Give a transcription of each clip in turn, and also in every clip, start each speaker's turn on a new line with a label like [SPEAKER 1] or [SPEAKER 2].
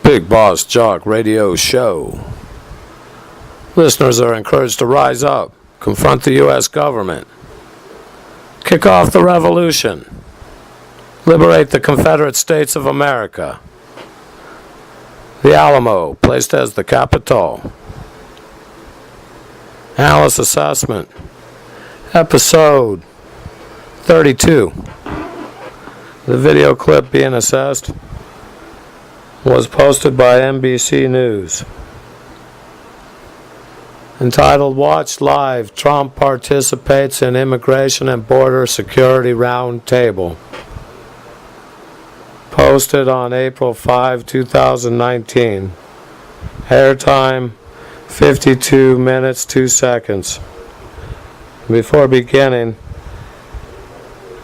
[SPEAKER 1] Big Boss Jock Radio Show. Listeners are encouraged to rise up, confront the U.S. government, kick off the revolution, liberate the Confederate States of America. The Alamo, placed as the capital. Analyst Assessment, Episode 32. The video clip being assessed was posted by NBC News. Entitled, Watch Live, Trump Participates in Immigration and Border Security Roundtable. Posted on April 5, 2019. Airtime 52 minutes, 2 seconds. Before beginning,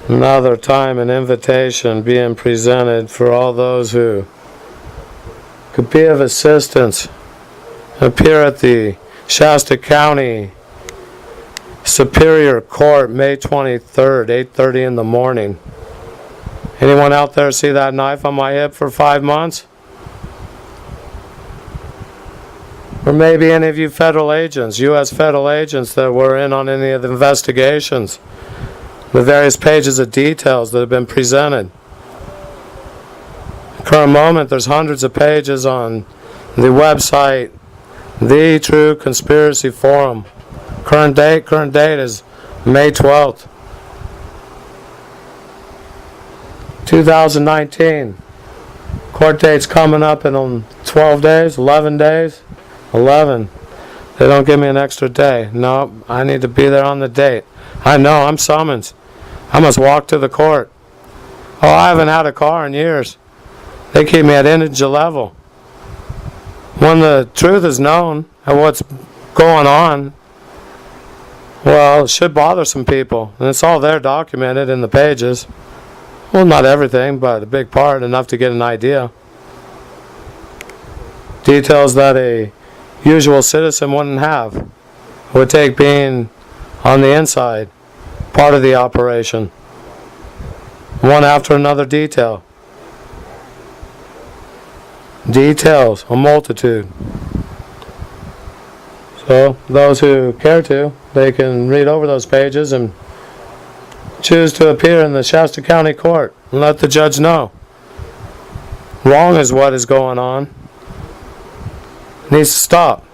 [SPEAKER 1] another time an invitation being presented for all those who could be of assistance. Appear at the Shasta County Superior Court May 23rd, 8:30 in the morning. Anyone out there see that knife on my hip for 5 months? Or maybe any of you federal agents, U.S. federal agents that were in on any of the investigations, the various pages of details that have been presented. Current moment, there's hundreds of pages on the website, The True Conspiracy Forum. Current date is May 12th, 2019. Court date's coming up in 12 days, 11 days. 11. They don't give me an extra day. No, I need to be there on the date. I know, I'm summoned. I must walk to the court. Oh, I haven't had a car in years. They keep me at inch level. When the truth is known and what's going on, well, it should bother some people. And it's all there documented in the pages. Well, not everything, but a big part, enough to get an idea. Details that a usual citizen wouldn't have. It would take being on the inside, part of the operation. One after another detail. Details, a multitude. So, those who care to, they can read over those pages and choose to appear in the Shasta County Court and let the judge know. Wrong is what is going on. It needs to stop.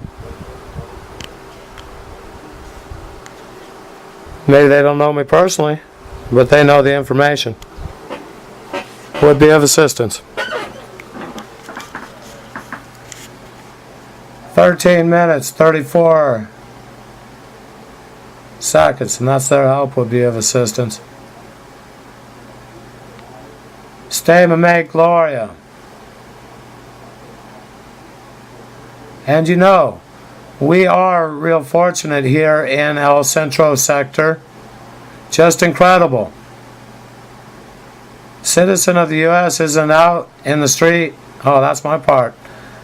[SPEAKER 1] Maybe they don't know me personally, but they know the information. Would be of assistance. 13 minutes, 34 seconds, and that's their help would be of assistance. Stay Mame Gloria. And you know, we are real fortunate here in El Centro sector. Just incredible. Citizen of the U.S. isn't out in the street. Oh, that's my part.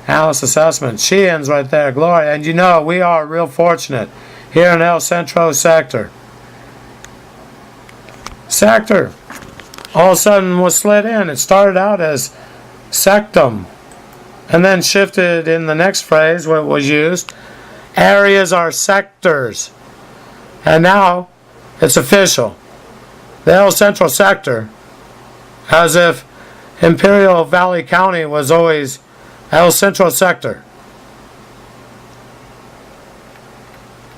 [SPEAKER 1] Analyst Assessment. She ends right there. Gloria. And you know, we are real fortunate here in El Centro sector. Sector all of a sudden was slid in. It started out as sectum and then shifted in the next phrase where it was used. Areas are sectors. And now it's official. The El Centro sector, as if Imperial Valley County was always El Centro sector.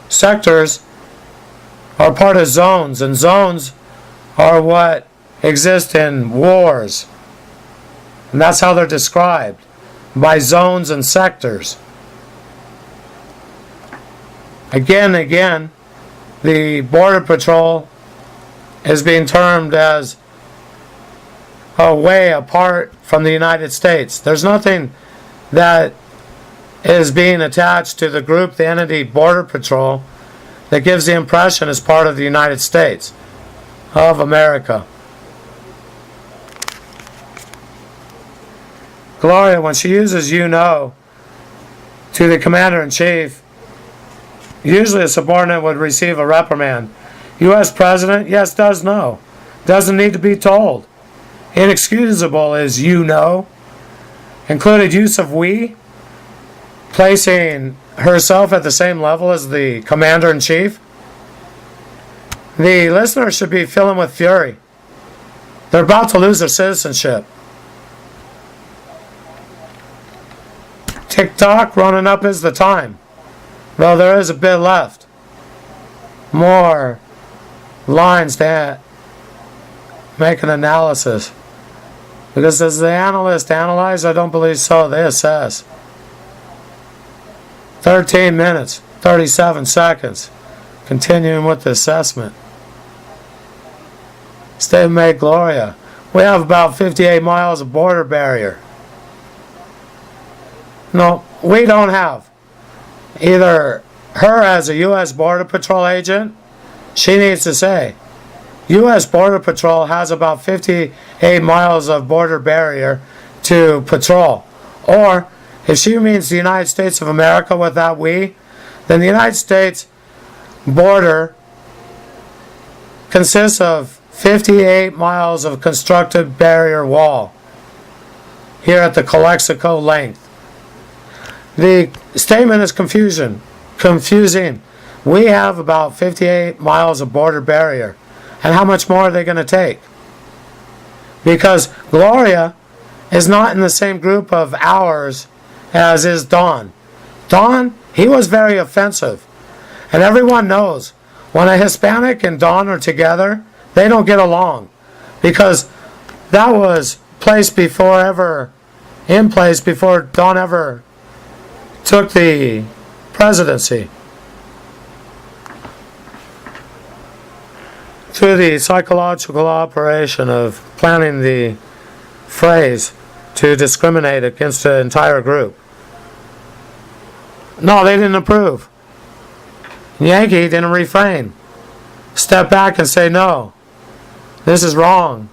[SPEAKER 1] Sectors are part of zones, and zones are what exist in wars. And that's how they're described, by zones and sectors. Again, the Border Patrol is being termed as a way apart from the United States. There's nothing that is being attached to the group, the entity Border Patrol, that gives the impression as part of the United States of America. Gloria, when she uses you know to the Commander-in-Chief, usually a subordinate would receive a reprimand. U.S. President, yes, does know. Doesn't need to be told. Inexcusable is you know. included use of we, placing herself at the same level as the commander-in-chief. The listeners should be filling with fury. They're about to lose their citizenship. Tick-tock, running up is the time. Though there is a bit left. More lines to make an analysis. Because does the analyst analyze? I don't believe so. They assess. 13 minutes, 37 seconds. Continuing with the assessment. State of May Gloria. We have about 58 miles of border barrier. No, we don't have. Either her as a U.S. Border Patrol agent, she needs to say, U.S. Border Patrol has about 58 miles of border barrier to patrol. Or, if she means the United States of America with that we, then the United States border consists of 58 miles of constructed barrier wall here at the Calexico length. The statement is confusing. We have about 58 miles of border barrier. And how much more are they going to take? Because Gloria is not in the same group of ours as is Don. Don, he was very offensive. And everyone knows when a Hispanic and Don are together, they don't get along. Because that was in place before Don ever took the presidency. Through the psychological operation of planning the phrase to discriminate against the entire group. No, they didn't approve. Yankee didn't refrain. Step back and say, no, this is wrong.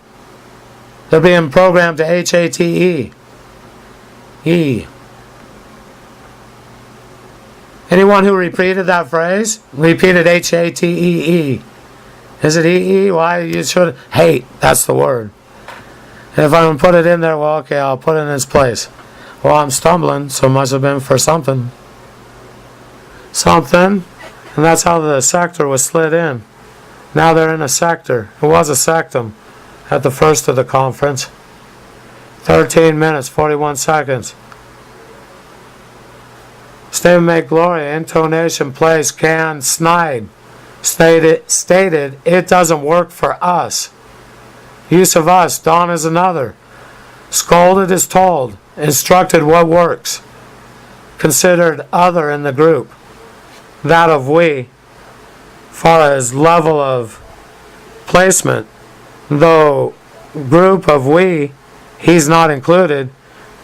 [SPEAKER 1] They're being programmed to HATE. E. Anyone who repeated that phrase repeated HATEE. Is it EE? Why you should hate? That's the word. And if I'm going to put it in there, well, okay, I'll put it in its place. Well, I'm stumbling, so it must have been for something. Something. And that's how the sector was slid in. Now they're in a sector. It was a sectum at the first of the conference. 13 minutes, 41 seconds. Statement make Gloria, intonation, place, can, snide. Stated, it doesn't work for us. Use of us, Don is another. Scolded is told. Instructed what works. Considered other in the group. That of we. Far as level of placement. Though group of we, he's not included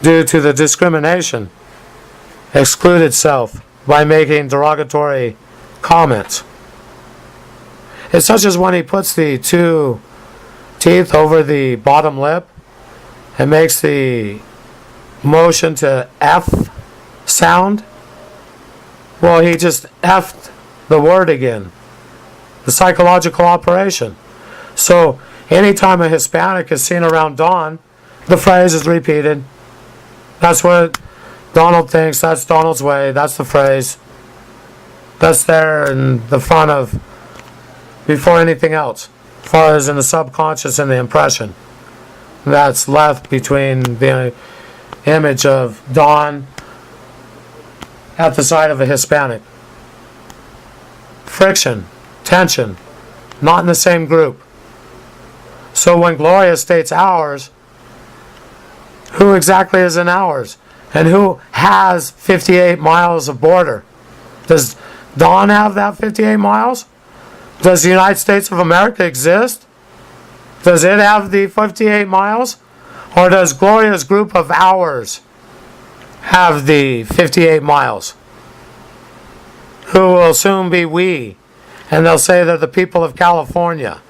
[SPEAKER 1] due to the discrimination. Excluded self by making derogatory comments. It's such as when he puts the two teeth over the bottom lip and makes the motion to F sound. Well, he just F'd the word again. The psychological operation. So, anytime a Hispanic is seen around Don, the phrase is repeated. That's what Donald thinks, that's Donald's way, that's the phrase. That's there in the front of, before anything else, as far as in the subconscious and the impression that's left between the image of Don at the side of a Hispanic. Friction, tension, not in the same group. So when Gloria states ours, who exactly is in ours? And who has 58 miles of border? Does Don have that 58 miles? Does the United States of America exist? Does it have the 58 miles? Or does Gloria's group of ours have the 58 miles? Who will soon be we. And they'll say they're the people of California.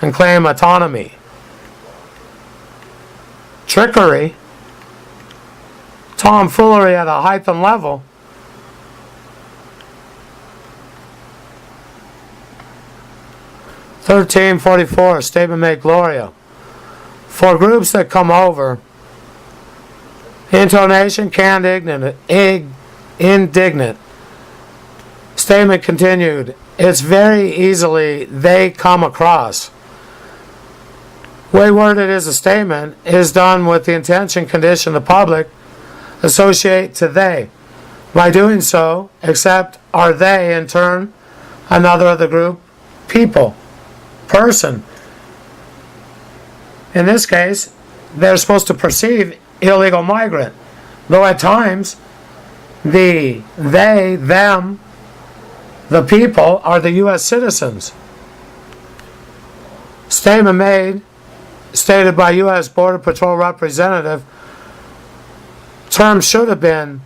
[SPEAKER 1] And claim autonomy. Trickery. Tomfoolery at a height and level. (1344) Statement made Gloria. For groups that come over Intonation, canned, indignant. Statement continued. It's very easily they come across. Way worded as a statement is done with the intention condition the public associate to they. By doing so, except are they in turn another of the group people, person. In this case, they're supposed to perceive illegal migrant, though at times the they, them, the people are the U.S. citizens. Statement made, stated by U.S. Border Patrol representative, term should have been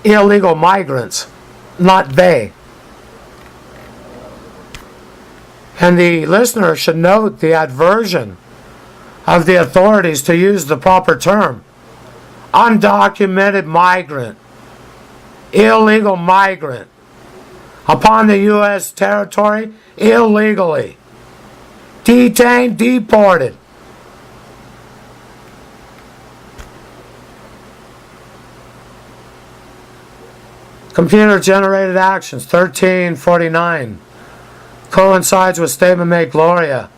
[SPEAKER 1] illegal migrants, not they. And the listener should note the aversion of the authorities to use the proper term. Undocumented migrant, illegal migrant, upon the U.S. territory illegally, detained, deported. Computer-generated actions, 1349. Coincides with statement made Gloria.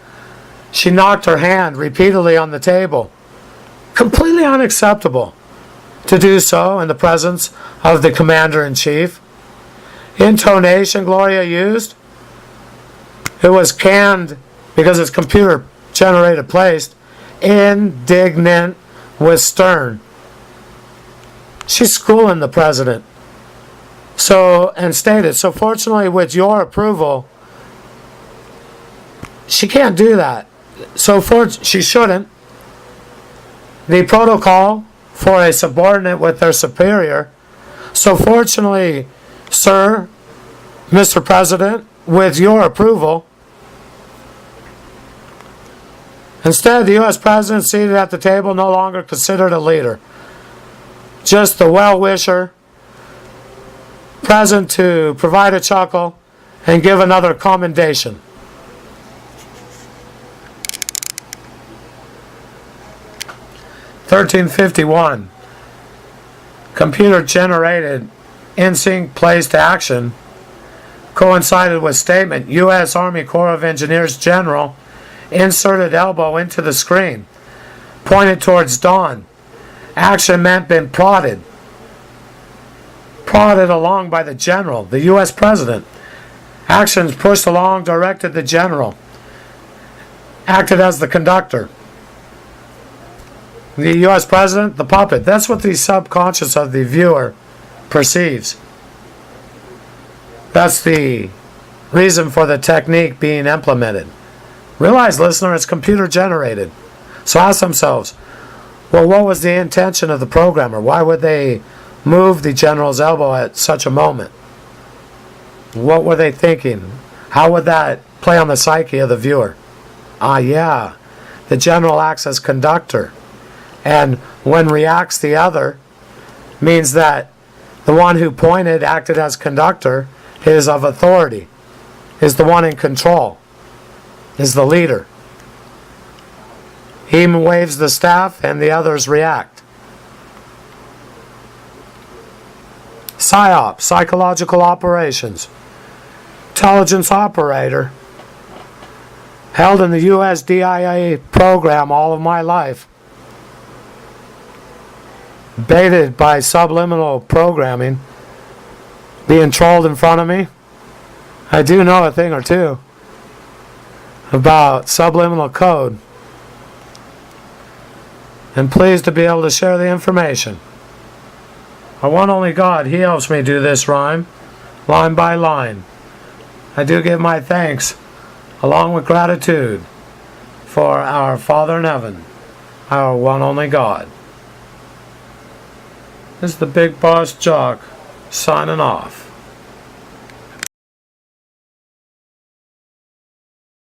[SPEAKER 1] She knocked her hand repeatedly on the table. Completely unacceptable to do so in the presence of the commander-in-chief. Intonation Gloria used, it was canned because it's computer-generated placed. Indignant with stern. She's schooling the president. And stated, so fortunately with your approval, she can't do that. She shouldn't. The protocol for a subordinate with their superior. So fortunately, sir, Mr. President, with your approval. Instead, the U.S. President seated at the table no longer considered a leader. Just the well-wisher, present to provide a chuckle and give another commendation. (1351) Computer-generated in-sync placed action coincided with statement U.S. Army Corps of Engineers General inserted elbow into the screen, pointed towards dawn. Action meant been prodded along by the general, the U.S. President. Actions pushed along directed the general, acted as the conductor. The U.S. President, the puppet. That's what the subconscious of the viewer perceives. That's the reason for the technique being implemented. Realize, listener, it's computer generated. So ask themselves, well, what was the intention of the programmer? Why would they move the general's elbow at such a moment? What were they thinking? How would that play on the psyche of the viewer? Yeah, the general acts as conductor. And when reacts the other, means that the one who pointed, acted as conductor, is of authority, is the one in control, is the leader. He waves the staff and the others react. PSYOP, psychological operations. Intelligence operator. Held in the USDIA program all of my life. Baited by subliminal programming. Being trolled in front of me. I do know a thing or two about subliminal code. And pleased to be able to share the information. Our one only God, He helps me do this rhyme, line by line. I do give my thanks, along with gratitude, for our Father in heaven, our one only God. This is the Big Boss Jock, signing off.